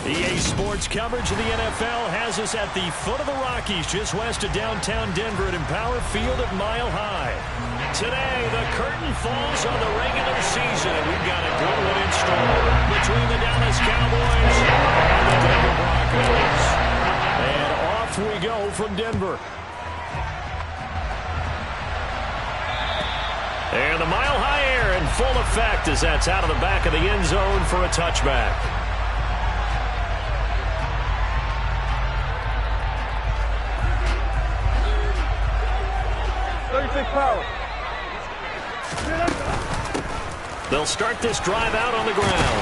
EA Sports coverage of the NFL has us at the foot of the Rockies, just west of downtown Denver at Empower Field at Mile High. Today, the curtain falls on the regular season, and we've got a good one in store between the Dallas Cowboys and the Denver Broncos. And off we go from Denver. And the Mile High air in full effect as that's out of the back of the end zone for a touchback. Power. They'll start this drive out on the ground.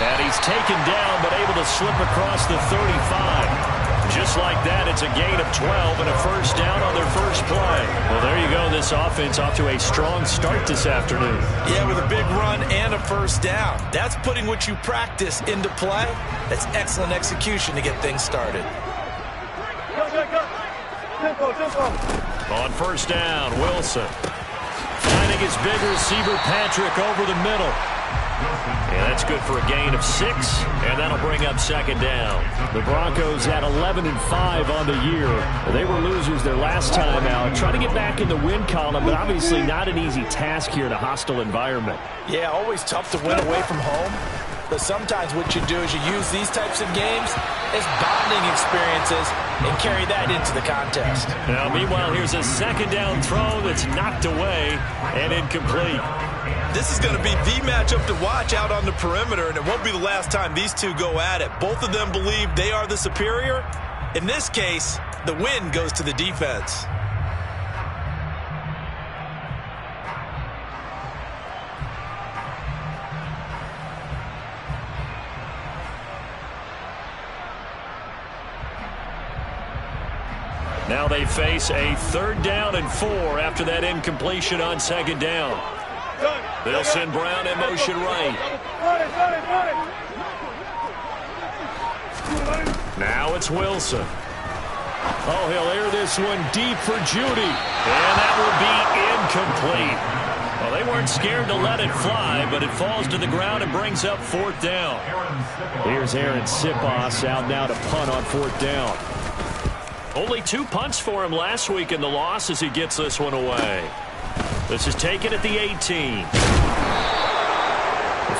And he's taken down, but able to slip across the 35. Just like that, it's a gain of 12 and a first down on their first play. Well, there you go. This offense off to a strong start this afternoon. Yeah, with a big run and a first down. That's putting what you practice into play. That's excellent execution to get things started. Tempo. On first down, Wilson. Finding his big receiver, Patrick, over the middle. And that's good for a gain of 6, and that'll bring up second down. The Broncos at 11-5 on the year. They were losers their last time out. Trying to get back in the win column, but obviously not an easy task here in a hostile environment. Yeah, always tough to win away from home. But sometimes what you do is you use these types of games as bonding experiences and carry that into the contest. Now, meanwhile, here's a second down throw that's knocked away and incomplete. This is going to be the matchup to watch out on the perimeter, and it won't be the last time these two go at it. Both of them believe they are the superior. In this case, the win goes to the defense. Now they face a 3rd down and 4 after that incompletion on second down. They'll send Brown in motion right. Now it's Wilson. Oh, he'll air this one deep for Judy. And that will be incomplete. Well, they weren't scared to let it fly, but it falls to the ground and brings up 4th down. Here's Aaron Sipos out now to punt on 4th down. Only 2 punts for him last week in the loss as he gets this one away. This is taken at the 18.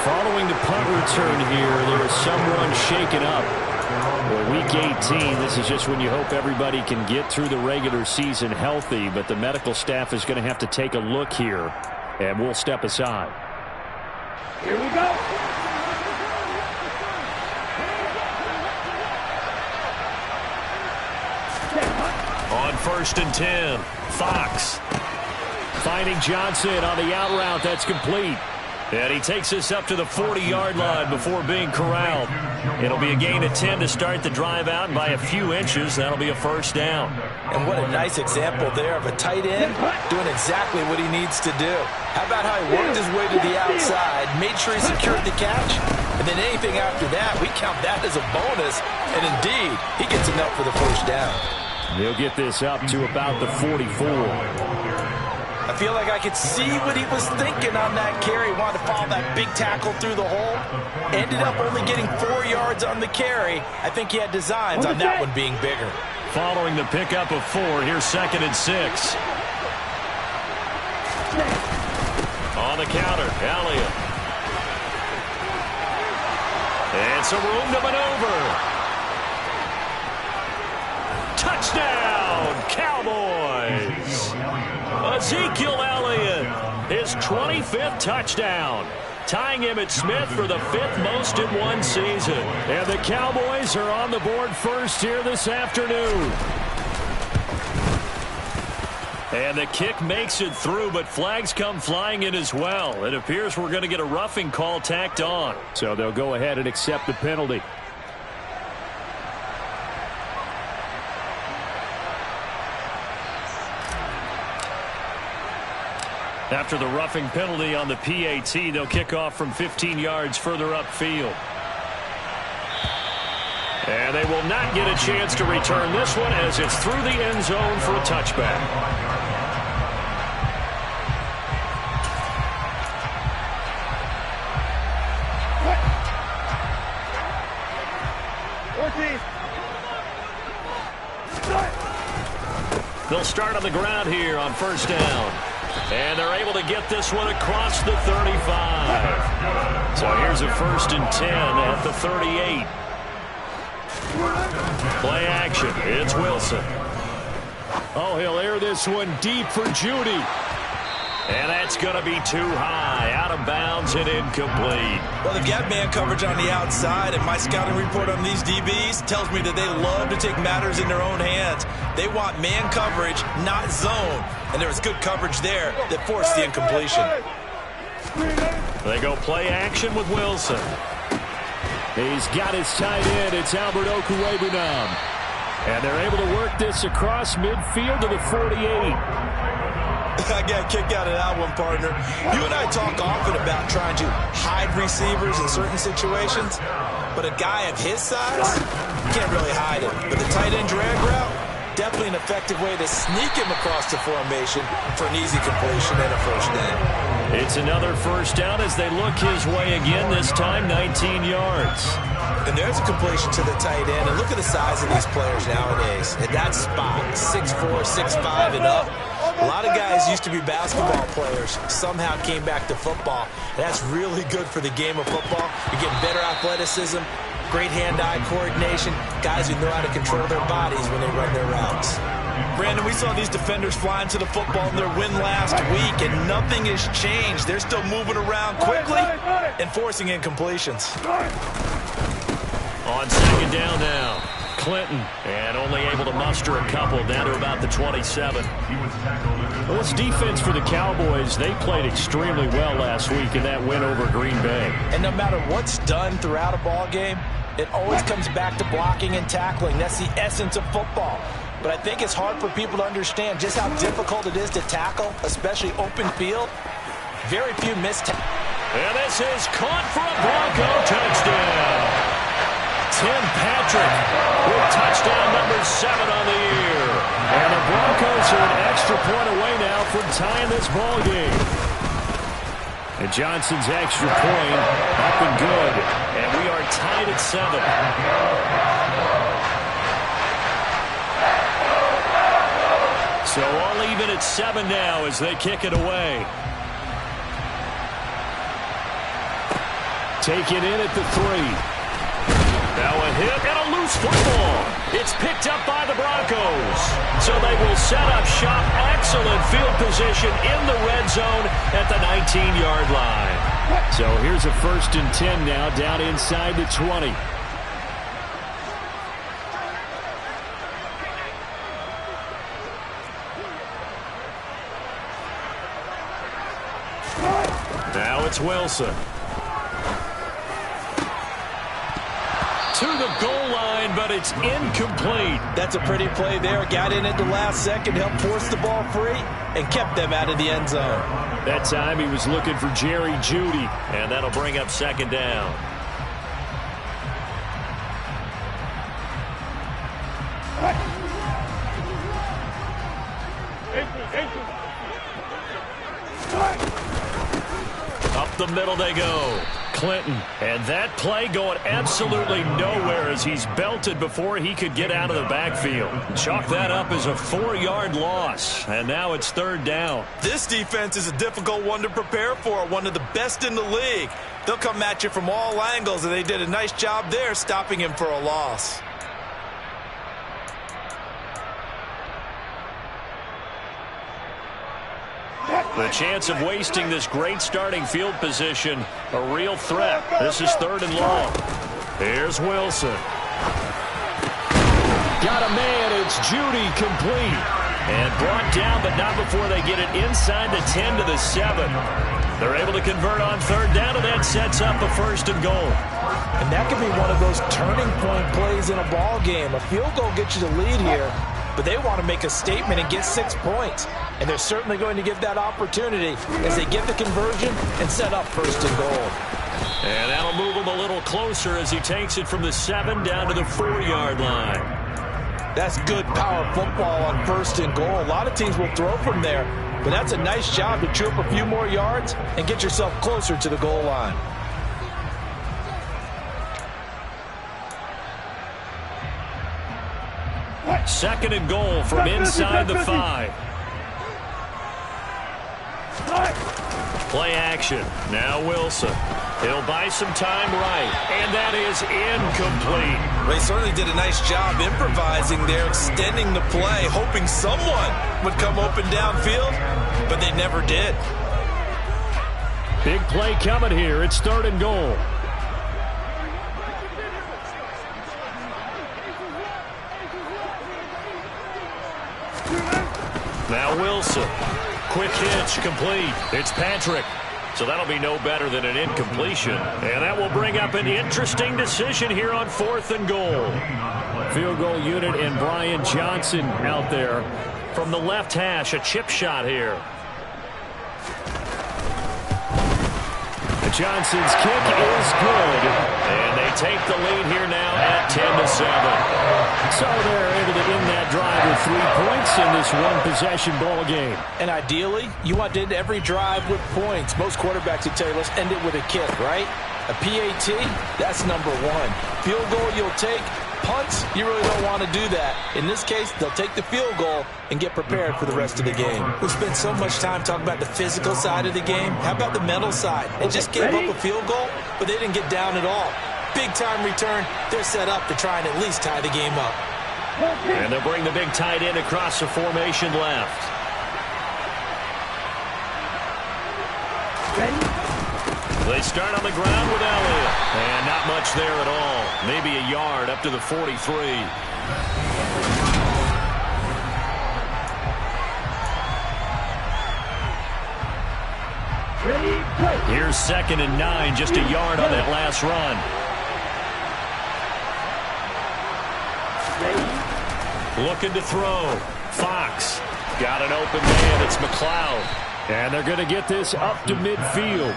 Following the punt return here, there is someone shaken up. Well, week 18, this is just when you hope everybody can get through the regular season healthy, but the medical staff is going to have to take a look here, and we'll step aside. Here we go. On 1st and 10, Fox finding Johnson on the out route. That's complete. And he takes us up to the 40-yard line before being corralled. It'll be a gain of 10 to start the drive out, and by a few inches, that'll be a first down. And what a nice example there of a tight end doing exactly what he needs to do. How about how he worked his way to the outside, made sure he secured the catch, and then anything after that, we count that as a bonus. And indeed, he gets enough for the first down. He'll get this up to about the 44. I feel like I could see what he was thinking on that carry. Wanted to follow that big tackle through the hole. Ended up only getting 4 yards on the carry. I think he had designs on that one being bigger. Following the pickup of 4, here's 2nd and 6. On the counter, Elliott. And some room to maneuver. Touchdown, Cowboys! Ezekiel Elliott, his 25th touchdown, tying him at Smith for the 5th most in one season. And the Cowboys are on the board first here this afternoon. And the kick makes it through, but flags come flying in as well. It appears we're going to get a roughing call tacked on. So they'll go ahead and accept the penalty. After the roughing penalty on the PAT, they'll kick off from 15 yards further upfield. And they will not get a chance to return this one as it's through the end zone for a touchback. They'll start on the ground here on first down. And they're able to get this one across the 35. So here's a 1st and 10 at the 38. Play action. It's Wilson. Oh, he'll air this one deep for Judy. And that's going to be too high, out of bounds and incomplete. Well, they've got man coverage on the outside, and my scouting report on these DBs tells me that they love to take matters in their own hands. They want man coverage, not zone. And there was good coverage there that forced the incompletion. They go play action with Wilson. He's got his tight end. It's Albert Okwuegbunam. And they're able to work this across midfield to the 48. I got a kick out of that one, partner. You and I talk often about trying to hide receivers in certain situations, but a guy of his size can't really hide it. But the tight end drag route, definitely an effective way to sneak him across the formation for an easy completion and a first down. It's another first down as they look his way again, this time 19 yards. And there's a completion to the tight end. And look at the size of these players nowadays. At that spot, 6'4", 6'5", and up. A lot of guys used to be basketball players, somehow came back to football. That's really good for the game of football. You're getting better athleticism, great hand-eye coordination, guys who know how to control their bodies when they run their routes. Brandon, we saw these defenders flying to the football in their win last week, and nothing has changed. They're still moving around quickly and forcing incompletions. On second down now, Clinton, and only able to muster a couple down to about the 27. Well, this defense for the Cowboys, they played extremely well last week in that win over Green Bay. And no matter what's done throughout a ball game, it always comes back to blocking and tackling. That's the essence of football. But I think it's hard for people to understand just how difficult it is to tackle, especially open field. Very few missed tackles. And this is caught for a Bronco touchdown. Tim Patrick with touchdown number 7 on the year. And the Broncos are an extra point away now from tying this ball game. And Johnson's extra point up and good. And we are tied at 7. So all even at 7 now as they kick it away. Taken in at the 3. Now a hit and a loose football. It's picked up by the Broncos. So they will set up shop. Excellent field position in the red zone at the 19-yard line. So here's a 1st and 10 now down inside the 20. Now it's Wilson. To the goal line, but it's incomplete. That's a pretty play there. Got in at the last second, helped force the ball free, and kept them out of the end zone. That time he was looking for Jerry Jeudy, and that'll bring up second down. Up the middle they go. Clinton, and that play going absolutely nowhere as he's belted before he could get out of the backfield. Chalk that up as a 4-yard loss, and now it's 3rd down. This defense is a difficult one to prepare for, one of the best in the league. They'll come at you from all angles, and they did a nice job there stopping him for a loss. The chance of wasting this great starting field position, a real threat. This is 3rd and long. Here's Wilson. Got a man. It's Jeudy complete. And brought down, but not before they get it inside the 10 to the 7. They're able to convert on 3rd down, and that sets up a 1st and goal. And that could be one of those turning point plays in a ball game. A field goal gets you the lead here, but they want to make a statement and get 6 points. And they're certainly going to give that opportunity as they get the conversion and set up 1st and goal. And that'll move him a little closer as he takes it from the 7 down to the 4-yard line. That's good power football on 1st and goal. A lot of teams will throw from there, but that's a nice job to chew up a few more yards and get yourself closer to the goal line. Second and goal from inside the 5. Play action. Now Wilson. He'll buy some time right. And that is incomplete. They certainly did a nice job improvising there, extending the play, hoping someone would come open downfield, but they never did. Big play coming here. It's third and goal. Now Wilson. Quick hitch, complete. It's Patrick. So that'll be no better than an incompletion. And that will bring up an interesting decision here on fourth and goal. Field goal unit and Brian Johnson out there. From the left hash, a chip shot here. Johnson's kick is good. And they take the lead here now at 10-7. So they're able to end that drive with 3 points in this one-possession ball game. And ideally, you want to end every drive with points. Most quarterbacks would tell you, let's end it with a kick, right? A PAT, that's number 1. Field goal you'll take. Punts, you really don't want to do that. In this case, they'll take the field goal and get prepared for the rest of the game. We've spent so much time talking about the physical side of the game. How about the mental side? They just gave up a field goal, but they didn't get down at all. Big-time return. They're set up to try and at least tie the game up. And they'll bring the big tight end across the formation left. They start on the ground with Elliott. And not much there at all. Maybe a yard up to the 43. Here's 2nd and 9, just a yard on that last run. Looking to throw. Fox. Got an open man. It's McLeod. And they're going to get this up to midfield.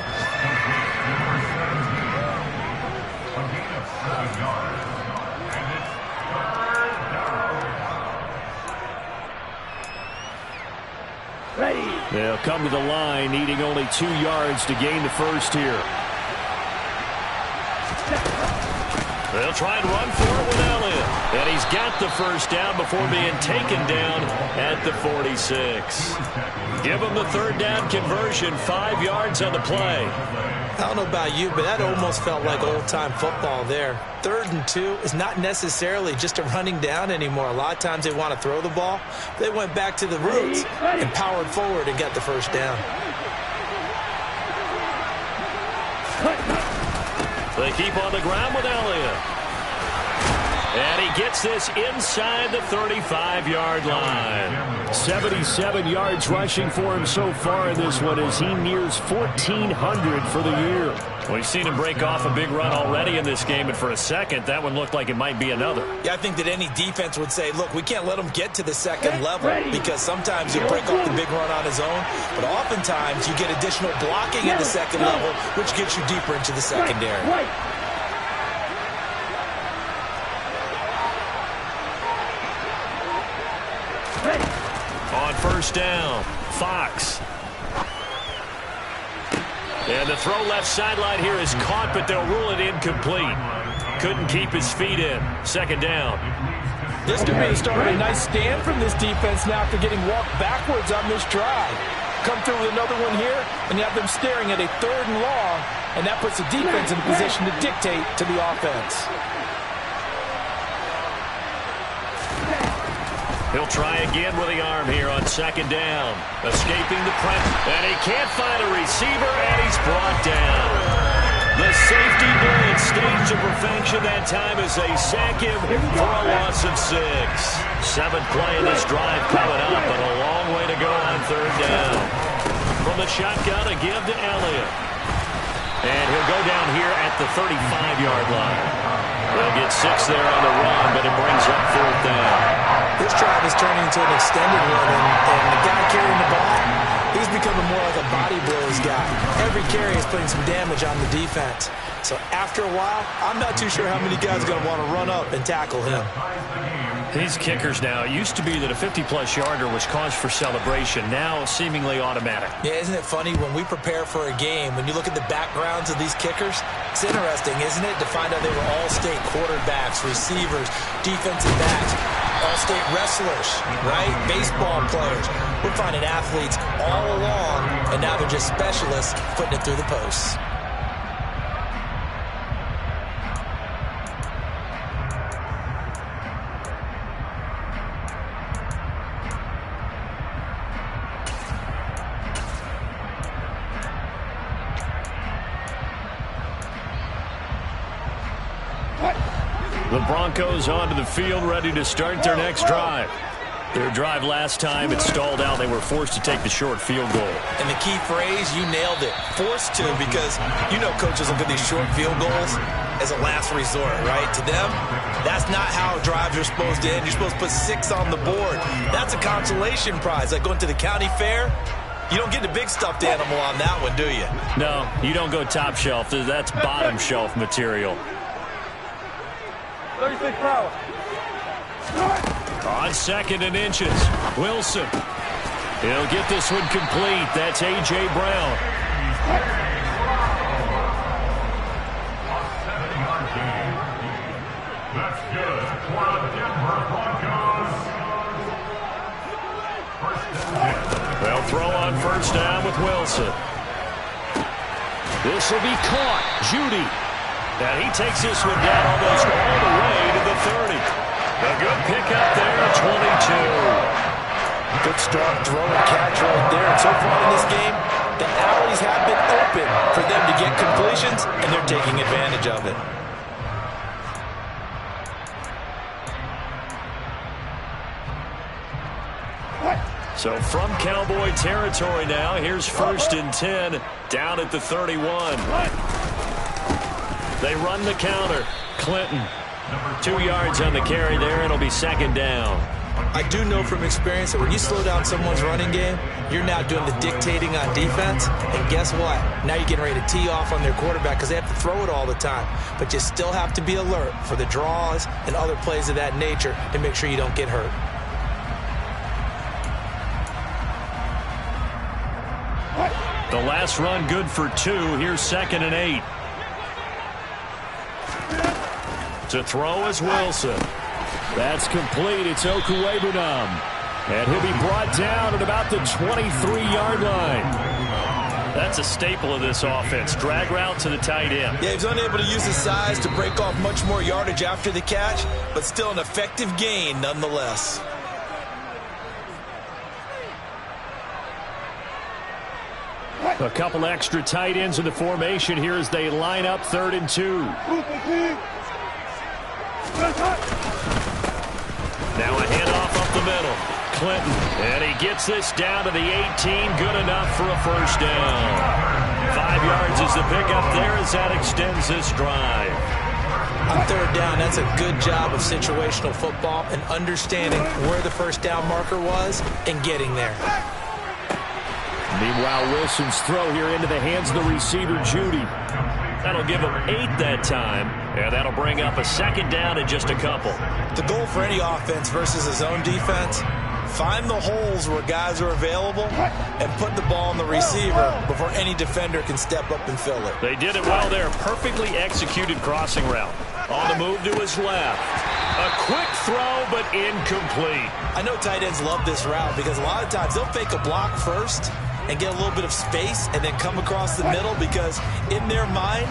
They'll come to the line, needing only 2 yards to gain the first here. They'll try and run for it with Elliott. And he's got the first down before being taken down at the 46. Give him the third down conversion, 5 yards on the play. I don't know about you, but that almost felt like old-time football there. 3rd and 2 is not necessarily just a running down anymore. A lot of times they want to throw the ball. They went back to the roots and powered forward and got the first down. They keep on the ground with Elliott. And he gets this inside the 35-yard line. 77 yards rushing for him so far in this one as he nears 1,400 for the year. Well, we've seen him break off a big run already in this game, and for a second, that one looked like it might be another. Yeah, I think that any defense would say, look, we can't let him get to the second level because sometimes you break off the big run on his own, but oftentimes you get additional blocking in the second level, which gets you deeper into the secondary. On first down, Fox. And the throw left sideline here is caught, but they'll rule it incomplete. Couldn't keep his feet in. Second down. This could be the start of a nice stand from this defense now after getting walked backwards on this drive. Come through with another one here, and you have them staring at a 3rd and long, and that puts the defense in a position to dictate to the offense. He'll try again with the arm here on second down. Escaping the pressure. And he can't find a receiver, and he's brought down. The safety blitz staged to perfection that time as they sack him for a loss of 6. 7th play in this drive coming up, but a long way to go on 3rd down. From the shotgun, a give to Elliott. And he'll go down here at the 35-yard line. They'll get 6 there on the run, but it brings up 4th down. This drive is turning into an extended one, and the guy carrying the ball, he's becoming more like a body blows guy. Every carry is putting some damage on the defense. So after a while, I'm not too sure how many guys are going to want to run up and tackle him. These kickers now, it used to be that a 50-plus yarder was cause for celebration. Now seemingly automatic. Yeah, isn't it funny when we prepare for a game, when you look at the backgrounds of these kickers, it's interesting, isn't it, to find out they were all-state quarterbacks, receivers, defensive backs. all-state wrestlers, right? Baseball players. We're finding athletes all along, and now they're just specialists putting it through the posts. The Broncos onto the field, ready to start their next drive. Their drive last time, it stalled out. They were forced to take the short field goal. And the key phrase, you nailed it. Forced to, because you know coaches look at these short field goals as a last resort, right? To them, that's not how drives are supposed to end. You're supposed to put 6 on the board. That's a consolation prize. Like going to the county fair, you don't get the big stuffed animal on that one, do you? No, you don't go top shelf. That's bottom shelf material. 36 power. On 2nd and inches, Wilson. He'll get this one complete. That's A.J. Brown. That's good for the Denver Broncos. They'll throw on 1st down with Wilson. This will be caught. Judy. And he takes this one down almost all the way to the 30. A good pickup there, 22. Good strong throw and catch right there. And so far in this game, the alleys have been open for them to get completions, and they're taking advantage of it. So from Cowboy territory now, here's 1st and 10 down at the 31. They run the counter. Clinton, 2 yards on the carry there. It'll be 2nd down. I do know from experience that when you slow down someone's running game, you're now doing the dictating on defense. And guess what? Now you're getting ready to tee off on their quarterback because they have to throw it all the time. But you still have to be alert for the draws and other plays of that nature to make sure you don't get hurt. The last run good for 2. Here's 2nd and 8. To throw is Wilson. That's complete. It's Okuwebunam. And he'll be brought down at about the 23-yard line. That's a staple of this offense. Drag route to the tight end. Yeah, he's unable to use his size to break off much more yardage after the catch, but still an effective gain nonetheless. A couple extra tight ends in the formation here as they line up 3rd and 2. Now a handoff up the middle. Clinton, and he gets this down to the 18. Good enough for a 1st down. 5 yards is the pickup there as that extends this drive. On 3rd down, that's a good job of situational football and understanding where the 1st down marker was and getting there. Meanwhile, Wilson's throw here into the hands of the receiver, Judy. That'll give him 8 that time, and that'll bring up a 2nd down in just a couple. The goal for any offense versus his own defense, find the holes where guys are available and put the ball on the receiver before any defender can step up and fill it. They did it well there. Perfectly executed crossing route. On the move to his left. A quick throw, but incomplete. I know tight ends love this route because a lot of times they'll fake a block first and get a little bit of space and then come across the middle because in their mind,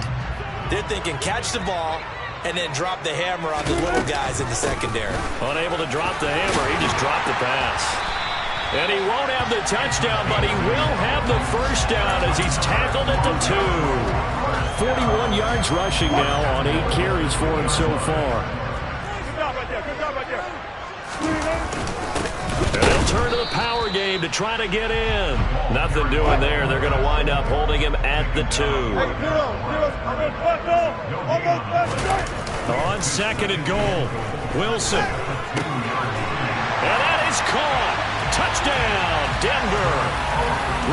they're thinking catch the ball and then drop the hammer on the little guys in the secondary. Unable to drop the hammer, he just dropped the pass. And he won't have the touchdown, but he will have the 1st down as he's tackled at the 2. 41 yards rushing now on 8 carries for him so far. Good job right there. And they'll turn to the power game to try to get in. Nothing doing there. They're going to wind up holding him at the 2. On 2nd and goal, Wilson. And that is caught. Touchdown, Denver.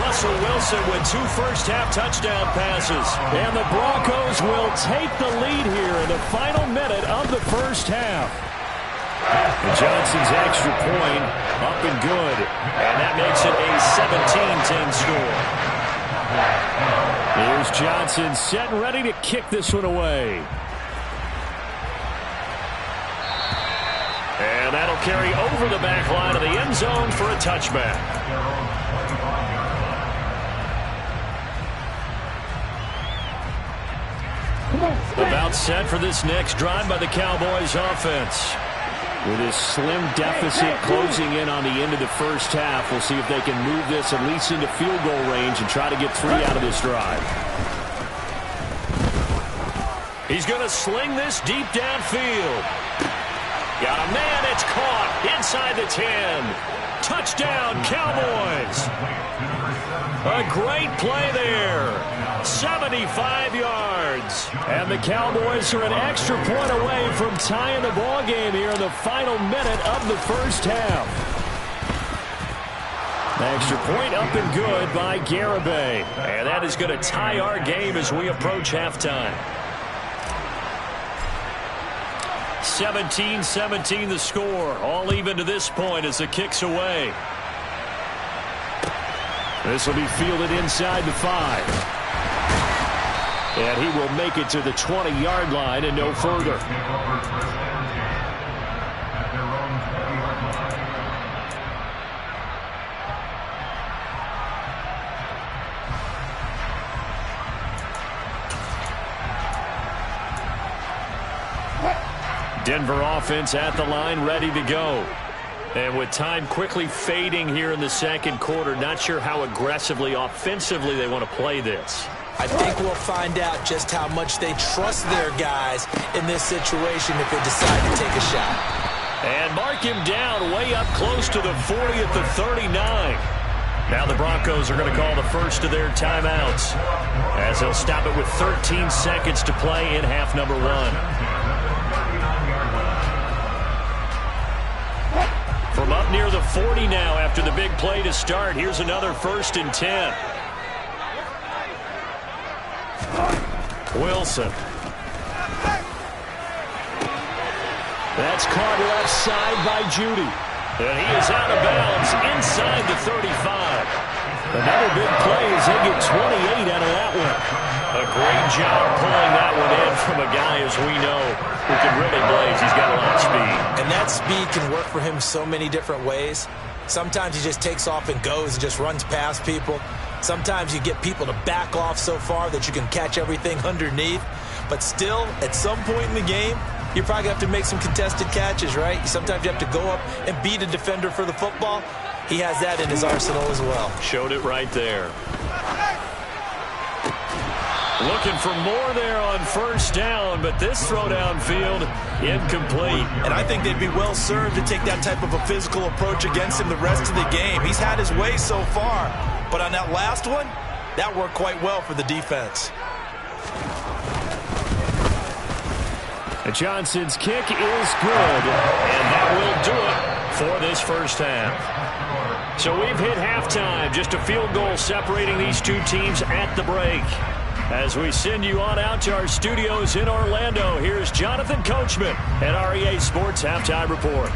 Russell Wilson with 2 first-half touchdown passes. And the Broncos will take the lead here in the final minute of the first half. And Johnson's extra point up and good. And that makes it a 17-10 score. Here's Johnson set and ready to kick this one away. And that'll They'll carry over the back line of the end zone for a touchback. About set for this next drive by the Cowboys offense. With this slim deficit closing in on the end of the first half, we'll see if they can move this at least into field goal range and try to get 3 out of this drive. He's going to sling this deep downfield. Got a man, it's caught inside the 10. Touchdown, Cowboys. A great play there. 75 yards. And the Cowboys are an extra point away from tying the ball game here in the final minute of the first half. Extra point up and good by Garibay. And that is going to tie our game as we approach halftime. 17-17 the score. All even to this point as the kick's away. This will be fielded inside the 5. And he will make it to the 20-yard line and no further. Denver offense at the line, ready to go. And with time quickly fading here in the second quarter, not sure how aggressively, offensively they want to play this. I think we'll find out just how much they trust their guys in this situation if they decide to take a shot. And mark him down way up close to the 40 at the 39. Now the Broncos are going to call the first of their timeouts as they'll stop it with 13 seconds to play in half number 1. From up near the 40 now after the big play to start, here's another 1st and 10. Wilson. That's caught left side by Judy. And he is out of bounds inside the 35. Another big play as they get 28 out of that one. A great job pulling that one in from a guy, as we know, who can really blaze. He's got a lot of speed. And that speed can work for him so many different ways. Sometimes he just takes off and goes and just runs past people. Sometimes you get people to back off so far that you can catch everything underneath. But still, at some point in the game, you probably have to make some contested catches, right? Sometimes you have to go up and beat a defender for the football. He has that in his arsenal as well. Showed it right there. Looking for more there on first down, but this throw downfield incomplete. And I think they'd be well served to take that type of a physical approach against him the rest of the game. He's had his way so far, but on that last one, that worked quite well for the defense. And Johnson's kick is good, and that will do it for this first half. So we've hit halftime, just a field goal separating these two teams at the break. As we send you on out to our studios in Orlando, here's Jonathan Coachman at REA Sports Halftime Report.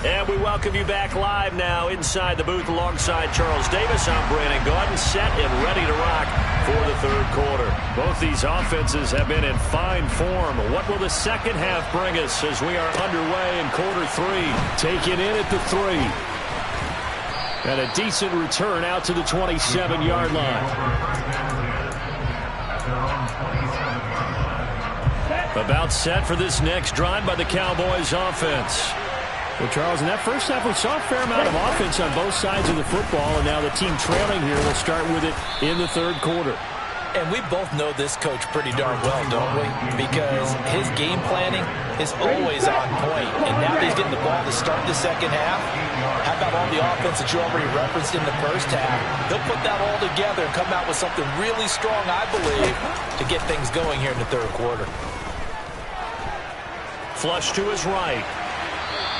And we welcome you back live now inside the booth alongside Charles Davis. I'm Brandon Gaudin, set and ready to rock for the third quarter. Both these offenses have been in fine form. What will the second half bring us as we are underway in quarter 3? Taken in at the 3. And a decent return out to the 27-yard line. About set for this next drive by the Cowboys offense. Well, Charles, in that first half, we saw a fair amount of offense on both sides of the football, and now the team trailing here will start with it in the third quarter. And we both know this coach pretty darn well, don't we? Because his game planning is always on point. And now that he's getting the ball to start the second half, how about all the offense that you already referenced in the first half? He'll put that all together and come out with something really strong, I believe, to get things going here in the third quarter. Flush to his right.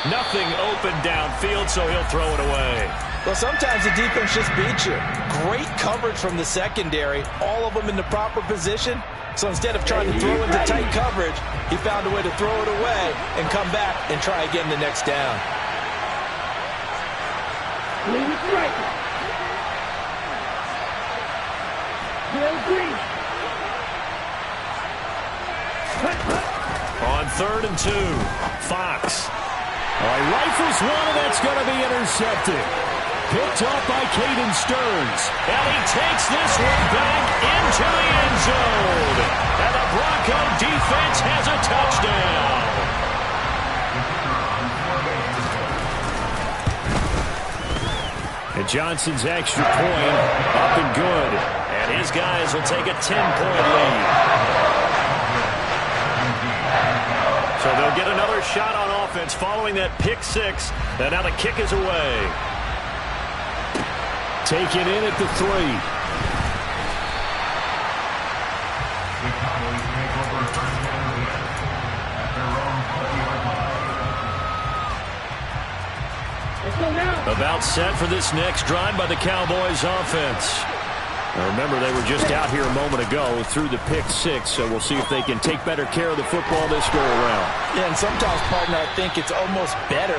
Nothing open downfield, so he'll throw it away. Well, sometimes the defense just beats you. Great coverage from the secondary, all of them in the proper position. So instead of trying to throw into tight coverage, he found a way to throw it away and come back and try again the next down. On 3rd and 2, Fox. Rifles one, and that's going to be intercepted. Picked off by Caden Stearns. And he takes this one back into the end zone. And the Bronco defense has a touchdown. And Johnson's extra point up and good. And his guys will take a 10-point lead. So they'll get another shot on offense following that pick six. And now the kick is away. Taken in at the 3. About set for this next drive by the Cowboys offense. Now remember, they were just out here a moment ago through the pick six, so we'll see if they can take better care of the football this go-around. Yeah, and sometimes, partner, I think it's almost better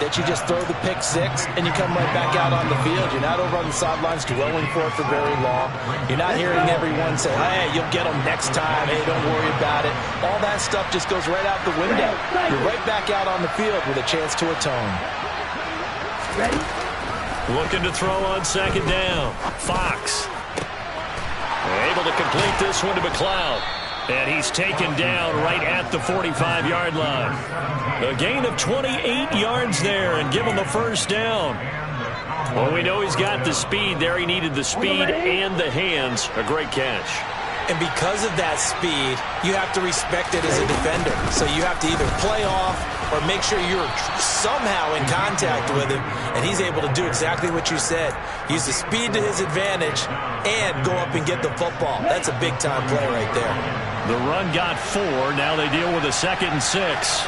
that you just throw the pick six and you come right back out on the field. You're not over on the sidelines dwelling for it for very long. You're not hearing everyone say, hey, you'll get them next time. Hey, don't worry about it. All that stuff just goes right out the window. You're right back out on the field with a chance to atone. Ready? Looking to throw on 2nd down. Fox. Able to complete this one to McLeod. And he's taken down right at the 45-yard line. A gain of 28 yards there and give him a 1st down. Well, we know he's got the speed there. He needed the speed and the hands. A great catch. And because of that speed, you have to respect it as a defender. So you have to either play off or make sure you're somehow in contact with him. And he's able to do exactly what you said. Use the speed to his advantage and go up and get the football. That's a big-time play right there. The run got 4. Now they deal with a 2nd and 6.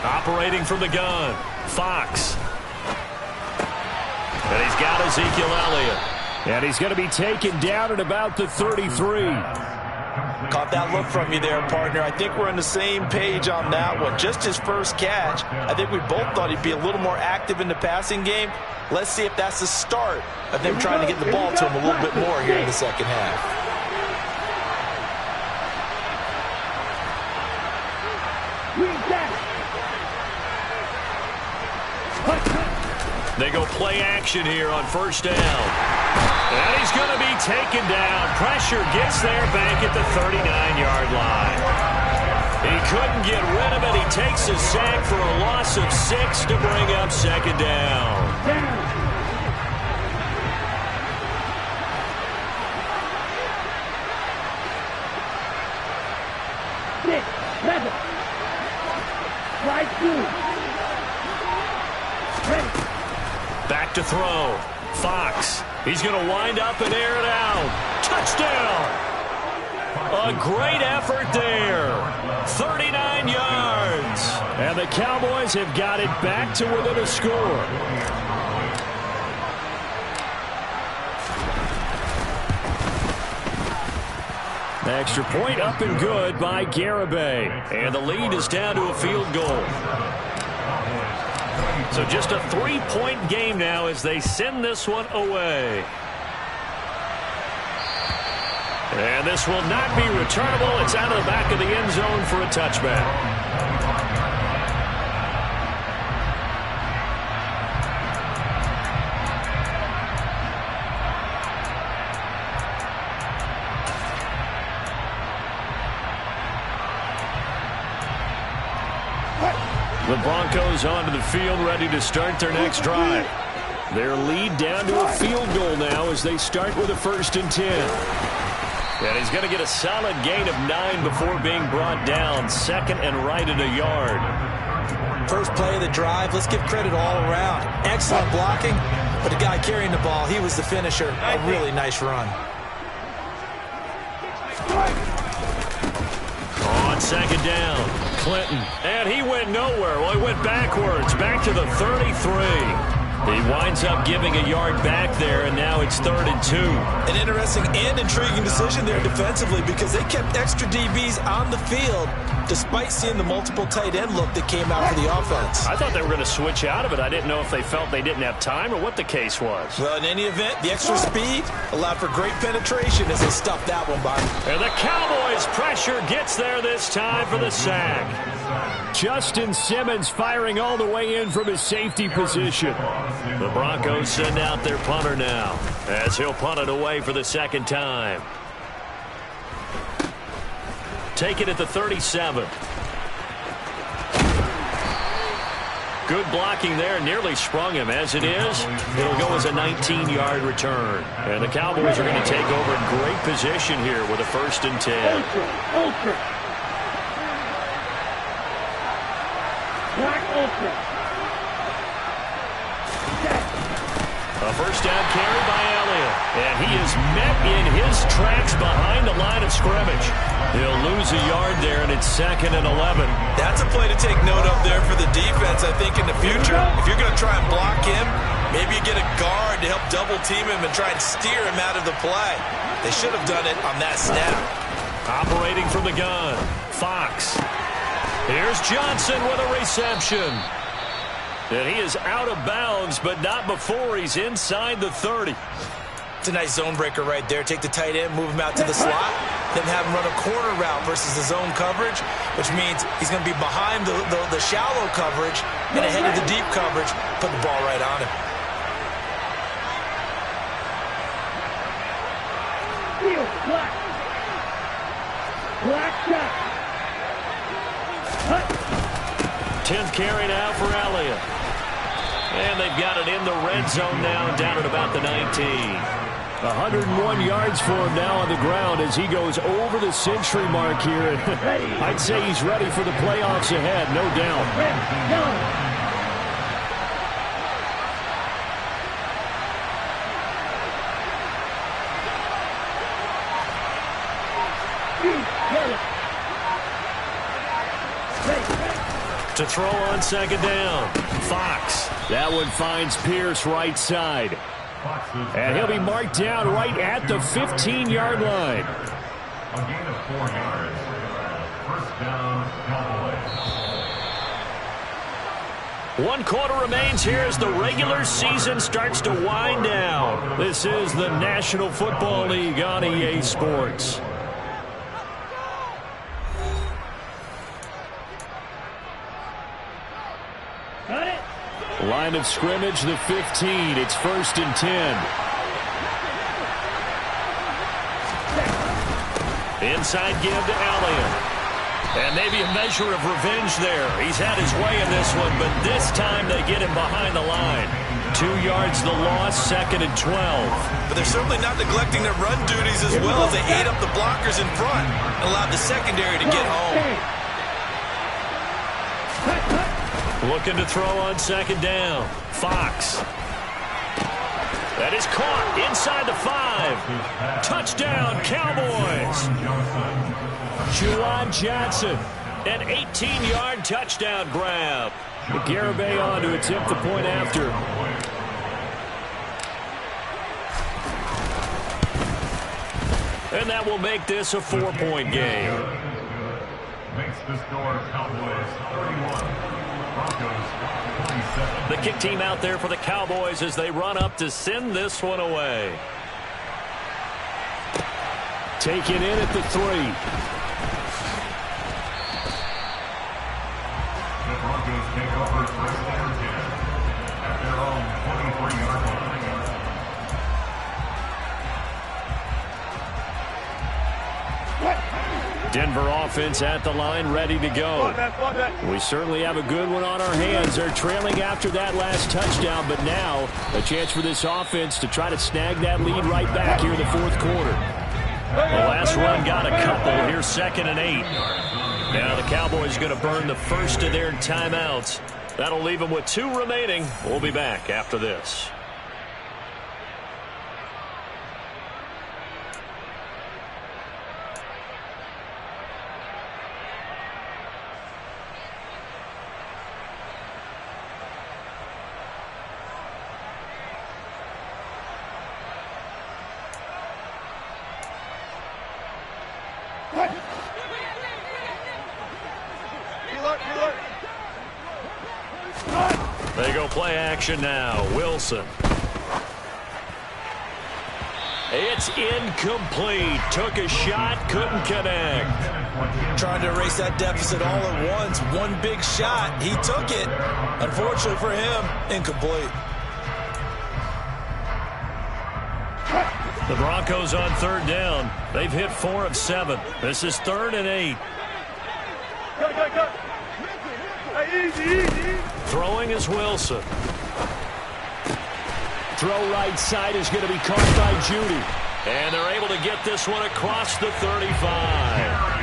Operating from the gun, Fox. And he's got Ezekiel Elliott. And he's going to be taken down at about the 33. Caught that look from you there, partner. I think we're on the same page on that one. Just his first catch. I think we both thought he'd be a little more active in the passing game. Let's see if that's the start of them trying to get the ball to him a little bit more here in the second half. They go play action here on 1st down. And he's going to be taken down. Pressure gets there back at the 39-yard line. He couldn't get rid of it. He takes a sack for a loss of 6 to bring up 2nd down. Back to throw. Fox. He's going to wind up and air it out. Touchdown! A great effort there. 39 yards. And the Cowboys have got it back to within a score. Extra point up and good by Garibay. And the lead is down to a field goal. So just a 3-point game now as they send this one away. And this will not be returnable. It's out of the back of the end zone for a touchback. The Broncos onto the field, ready to start their next drive. Their lead down to a field goal now as they start with a 1st and 10. And he's going to get a solid gain of 9 before being brought down. 2nd and right at a yard. First play of the drive, let's give credit all around. Excellent blocking, but the guy carrying the ball, he was the finisher. A really nice run. On 2nd down, Clinton. And he went nowhere. Well, he went backwards, back to the 33. He winds up giving a yard back there, and now it's 3rd and 2. An interesting and intriguing decision there defensively because they kept extra DBs on the field despite seeing the multiple tight end look that came out for the offense. I thought they were going to switch out of it. I didn't know if they felt they didn't have time or what the case was. Well, in any event, the extra speed allowed for great penetration as they stuffed that one by. And the Cowboys' pressure gets there this time for the sack. Justin Simmons firing all the way in from his safety position. The Broncos send out their punter now as he'll punt it away for the 2nd time. Take it at the 37. Good blocking there. Nearly sprung him. As it is, it'll go as a 19-yard return. And the Cowboys are going to take over in great position here with a 1st and 10. Ultra. Black ultra. A 1st down carry by Elliott. And he is met in his tracks behind the line of scrimmage. He'll lose a yard there, and it's 2nd and 11. That's a play to take note of there for the defense, I think, in the future. If you're going to try and block him, maybe you get a guard to help double-team him and try and steer him out of the play. They should have done it on that snap. Operating from the gun, Fox. Here's Johnson with a reception. And he is out of bounds, but not before he's inside the 30. It's a nice zone breaker right there. Take the tight end, move him out to the slot, then have him run a corner route versus the zone coverage, which means he's going to be behind the shallow coverage and ahead of the deep coverage. Put the ball right on him. Black. Black shot. 10th carry now for Elliott. And they've got it in the red zone now, down at about the 19. 101 yards for him now on the ground as he goes over the century mark here. I'd say he's ready for the playoffs ahead, no doubt. To throw on 2nd down, Fox. That one finds Pierce right side. And he'll be marked down right at the 15-yard line. A gain of 4 yards. 1st down, Cowboys. 1 quarter remains here as the regular season starts to wind down. This is the National Football League on EA Sports. Line of scrimmage, the 15. It's 1st and 10. Inside give to Elliott. And maybe a measure of revenge there. He's had his way in this one, but this time they get him behind the line. 2 yards the loss, 2nd and 12. But they're certainly not neglecting their run duties as well as they ate up the blockers in front and allowed the secondary to get home. Looking to throw on 2nd down. Fox. That is caught inside the 5. Touchdown, Cowboys. Juwan Johnson. An 18-yard touchdown grab. Garibay on to attempt the point after. And that will make this a 4-point game. Makes the score Cowboys 31. The kick team out there for the Cowboys as they run up to send this one away. Taken in at the 3. The Broncos take over 1st and 10 at their own 23-yard line. Denver offense at the line, ready to go. We certainly have a good one on our hands. They're trailing after that last touchdown, but now a chance for this offense to try to snag that lead right back here in the 4th quarter. The last run got a couple. Here's 2nd and 8. Now the Cowboys going to burn the first of their timeouts. That'll leave them with 2 remaining. We'll be back after this. They go play action now. Wilson. It's incomplete. Took a shot, couldn't connect. Trying to erase that deficit all at once. One big shot. He took it. Unfortunately for him, incomplete. The Broncos on third down. They've hit 4 of 7. This is 3rd and 8. Throwing is Wilson. Throw right side is going to be caught by Judy. And they're able to get this one across the 35.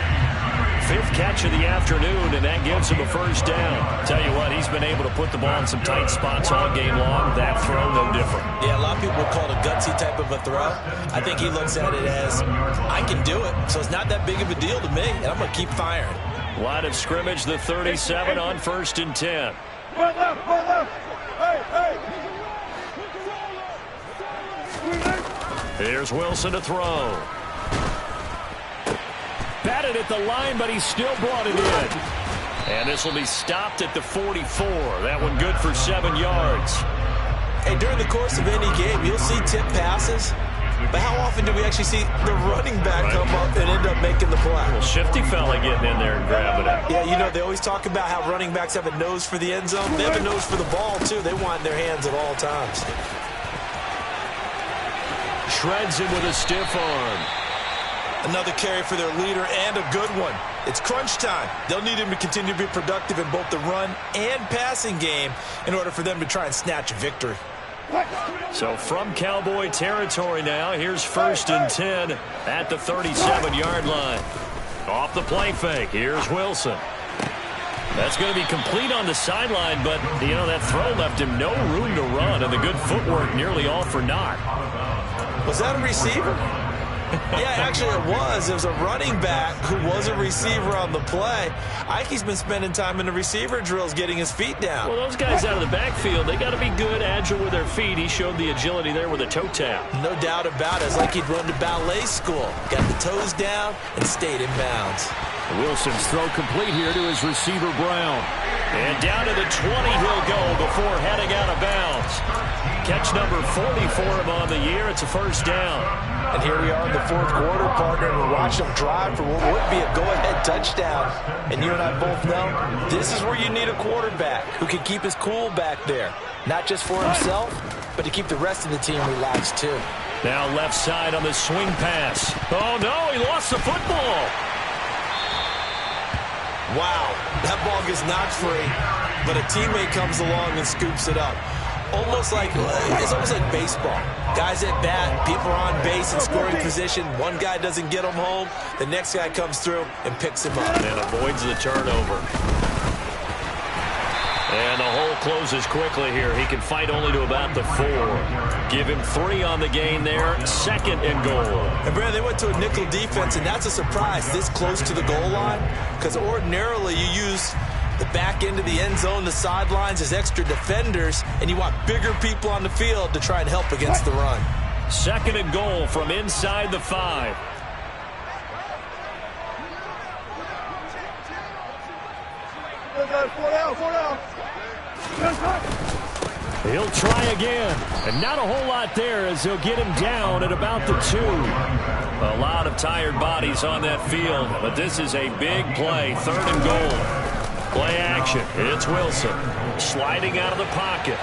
5th catch of the afternoon, and that gives him a first down. Tell you what, he's been able to put the ball in some tight spots all game long. That throw, no different. Yeah, a lot of people would call it a gutsy type of a throw. I think he looks at it as, I can do it, so it's not that big of a deal to me, and I'm going to keep firing. Line of scrimmage, the 37 on 1st and 10. Here's Wilson to throw. Batted at the line, but he still brought it in. And this will be stopped at the 44. That one good for 7 yards. Hey, during the course of any game, you'll see tip passes. But how often do we actually see the running back come up and end up making the play? Well, shifty fella getting in there and grabbing it. Yeah, you know, they always talk about how running backs have a nose for the end zone. They have a nose for the ball, too. They want in their hands at all times. Shreds him with a stiff arm. Another carry for their leader, and a good one. It's crunch time. They'll need him to continue to be productive in both the run and passing game in order for them to try and snatch a victory. So from Cowboy territory now, here's 1st and 10 at the 37-yard line. Off the play fake, here's Wilson. That's going to be complete on the sideline, but, you know, that throw left him no room to run, and the good footwork nearly all for naught. Was that a receiver? Yeah, actually it was. It was a running back who was a receiver on the play. I think he's been spending time in the receiver drills getting his feet down. Well, those guys out of the backfield, they got to be good, agile with their feet. He showed the agility there with a toe tap. No doubt about it. It's like he'd run to ballet school. Got the toes down and stayed in bounds. Wilson's throw complete here to his receiver, Brown. And down to the 20 he'll go before heading out of bounds. Catch number 40 for him on the year. It's a first down. And here we are in the 4th quarter, partner, and we watch them drive for what would be a go-ahead touchdown. And you and I both know this is where you need a quarterback who can keep his cool back there. Not just for himself, but to keep the rest of the team relaxed too. Now left side on the swing pass. Oh, no, he lost the football. Wow, that ball gets knocked free, but a teammate comes along and scoops it up. It's almost like baseball. Guys at bat, people are on base in scoring position. One guy doesn't get him home. The next guy comes through and picks him up. And avoids the turnover. And the hole closes quickly here. He can fight only to about the 4. Give him 3 on the gain there. 2nd and goal. And, Brad, they went to a nickel defense, and that's a surprise this close to the goal line, because ordinarily you use the back end of the end zone, the sidelines as extra defenders, and you want bigger people on the field to try and help against the run. 2nd and goal from inside the 5. He'll try again, and not a whole lot there as he'll get him down at about the 2. A lot of tired bodies on that field, but this is a big play, 3rd and goal. Play action, it's Wilson, sliding out of the pocket.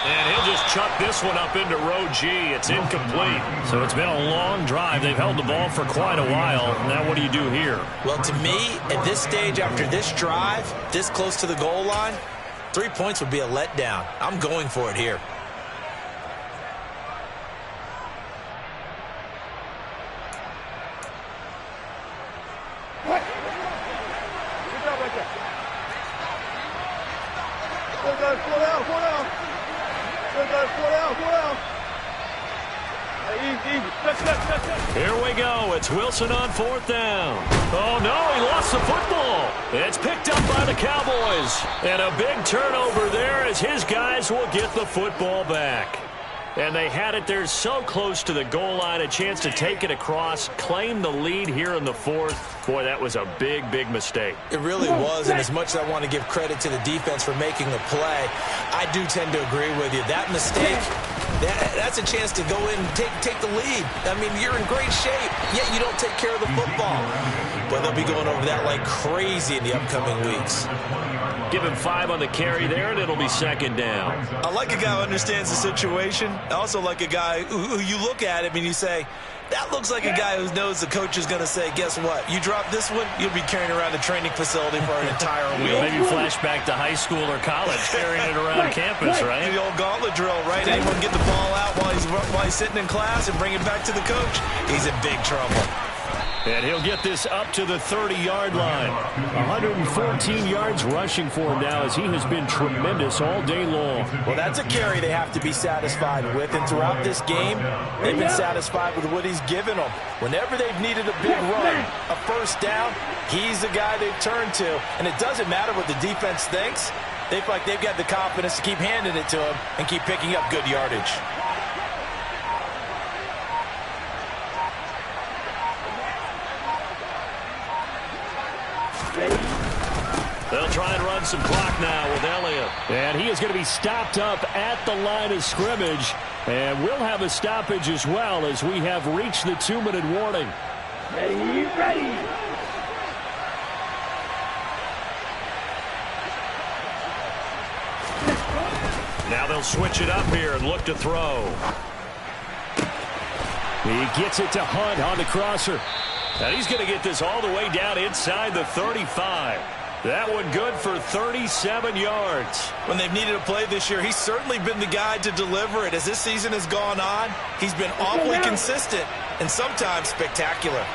And he'll just chuck this one up into row G. It's incomplete. So it's been a long drive. They've held the ball for quite a while. Now what do you do here? Well, to me, at this stage, after this drive, this close to the goal line, 3 points would be a letdown. I'm going for it here. Here we go. It's Wilson on 4th down. Oh, no, he lost the football. It's picked up by the Cowboys. And a big turnover there as his guys will get the football back. And they had it there so close to the goal line, a chance to take it across, claim the lead here in the fourth. Boy, that was a big, big mistake. It really was, and as much as I want to give credit to the defense for making the play, I do tend to agree with you. That mistake, that's a chance to go in and take the lead. I mean, you're in great shape, yet you don't take care of the football. But they'll be going over that like crazy in the upcoming weeks. Give him 5 on the carry there, and it'll be second down. I like a guy who understands the situation. I also like a guy who you look at him and you say, that looks like a guy who knows the coach is going to say, guess what? You drop this one, you'll be carrying around the training facility for an entire week. Maybe flashback to high school or college, carrying it around campus, right? The old gauntlet drill, right? Anyone get the ball out while he's sitting in class and bring it back to the coach? He's in big trouble. And he'll get this up to the 30-yard line. 114 yards rushing for him now as he has been tremendous all day long. Well, that's a carry they have to be satisfied with. And throughout this game, they've been satisfied with what he's given them. Whenever they've needed a big run, a first down, he's the guy they've turned to. And it doesn't matter what the defense thinks. They feel like they've got the confidence to keep handing it to him and keep picking up good yardage. They'll try and run some clock now with Elliott. And he is going to be stopped up at the line of scrimmage. And we'll have a stoppage as well as we have reached the 2-minute warning. Ready. Now they'll switch it up here and look to throw. He gets it to Hunt on the crosser. And he's going to get this all the way down inside the 35. That one good for 37 yards. When they've needed a play this year, he's certainly been the guy to deliver it. As this season has gone on, he's been awfully consistent and sometimes spectacular.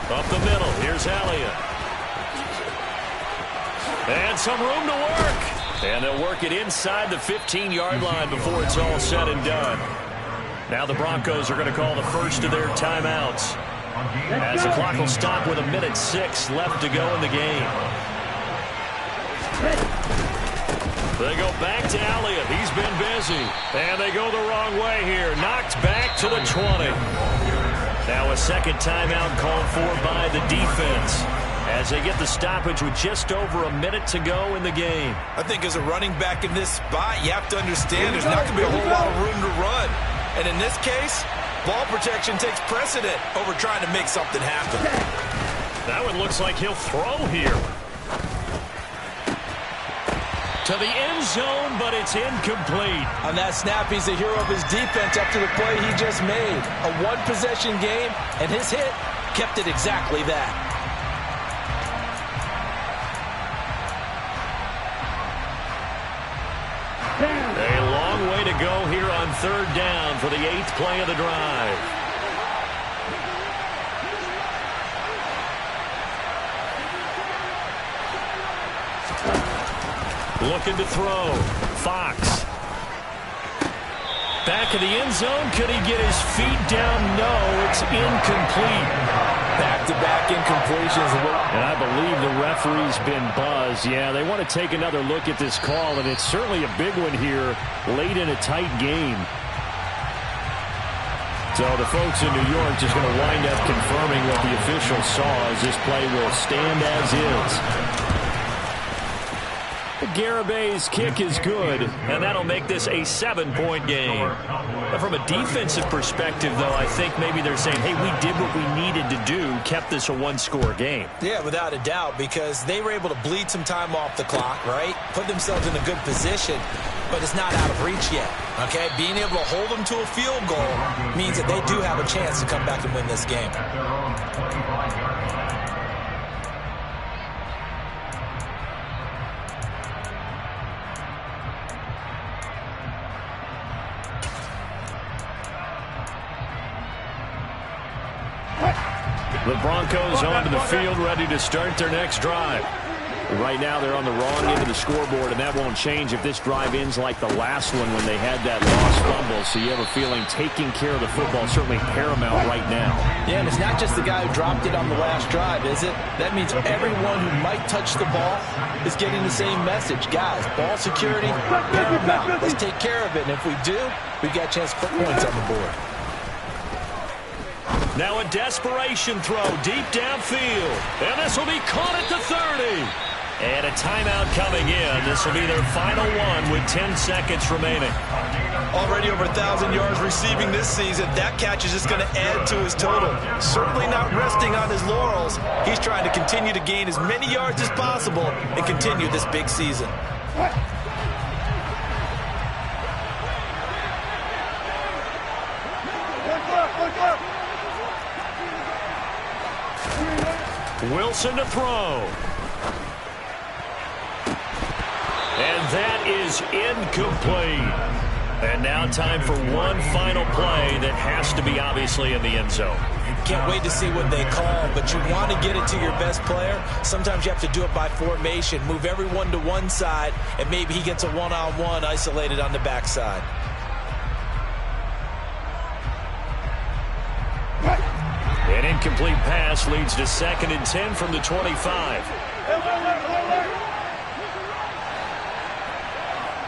Up the middle, here's Elliott. And some room to work. And they'll work it inside the 15-yard line before it's all said and done. Now the Broncos are going to call the first of their timeouts, as the clock will stop with 1:06 left to go in the game. They go back to Elliott. He's been busy. And they go the wrong way here. Knocked back to the 20. Now a second timeout called for by the defense, as they get the stoppage with just over a minute to go in the game. I think as a running back in this spot, you have to understand there's not going to be a whole lot of room to run. And in this case, ball protection takes precedent over trying to make something happen. That one looks like he'll throw here. To the end zone, but it's incomplete. On that snap, he's the hero of his defense after the play he just made. A one-possession game, and his hit kept it exactly that. A long way to go here on third down for the 8th play of the drive. Looking to throw. Fox. Back in the end zone. Could he get his feet down? No, it's incomplete. Back-to-back incompletions. And I believe the referee's been buzzed. Yeah, they want to take another look at this call, and it's certainly a big one here late in a tight game. So the folks in New York just going to wind up confirming what the official saw, as this play will stand as is. Garabay's kick is good, and that'll make this a 7-point game. But from a defensive perspective, though, I think maybe they're saying, hey, we did what we needed to do, kept this a one-score game. Yeah, without a doubt, because they were able to bleed some time off the clock, right? Put themselves in a good position, but it's not out of reach yet, okay? Being able to hold them to a field goal means that they do have a chance to come back and win this game. The Broncos onto the field, ready to start their next drive. Right now they're on the wrong end of the scoreboard, and that won't change if this drive ends like the last one when they had that lost fumble. So you have a feeling taking care of the football is certainly paramount right now. Yeah, and it's not just the guy who dropped it on the last drive, is it? That means everyone who might touch the ball is getting the same message. Guys, ball security, paramount. Let's take care of it, and if we do, we got a chance to put points on the board. Now a desperation throw deep downfield. And this will be caught at the 30. And a timeout coming in. This will be their final one with 10 seconds remaining. Already over 1,000 yards receiving this season. That catch is just going to add to his total. Certainly not resting on his laurels. He's trying to continue to gain as many yards as possible and continue this big season. Wilson to throw. And that is incomplete. And now time for one final play that has to be obviously in the end zone. Can't wait to see what they call, but you want to get it to your best player. Sometimes you have to do it by formation. Move everyone to one side, and maybe he gets a one-on-one isolated on the backside. An incomplete pass leads to 2nd and 10 from the 25.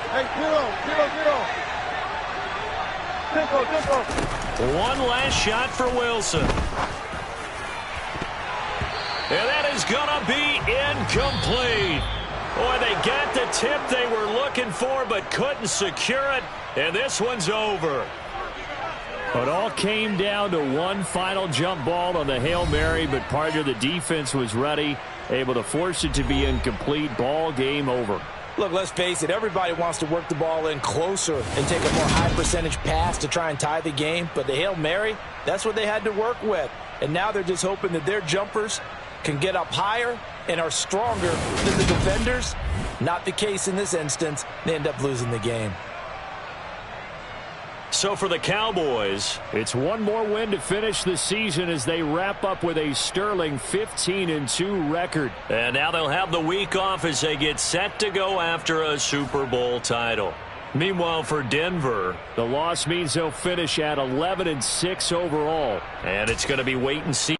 Hey, zero. Tempo. One last shot for Wilson. And that is going to be incomplete. Boy, they got the tip they were looking for but couldn't secure it. And this one's over. It all came down to one final jump ball on the Hail Mary, but part of the defense was ready, able to force it to be incomplete. Ball game over. Look, let's face it, everybody wants to work the ball in closer and take a more high percentage pass to try and tie the game. But the Hail Mary, that's what they had to work with. And now they're just hoping that their jumpers can get up higher and are stronger than the defenders. Not the case in this instance. They end up losing the game. So for the Cowboys, it's one more win to finish the season as they wrap up with a sterling 15-2 record. And now they'll have the week off as they get set to go after a Super Bowl title. Meanwhile, for Denver, the loss means they'll finish at 11-6 overall. And it's going to be wait and see.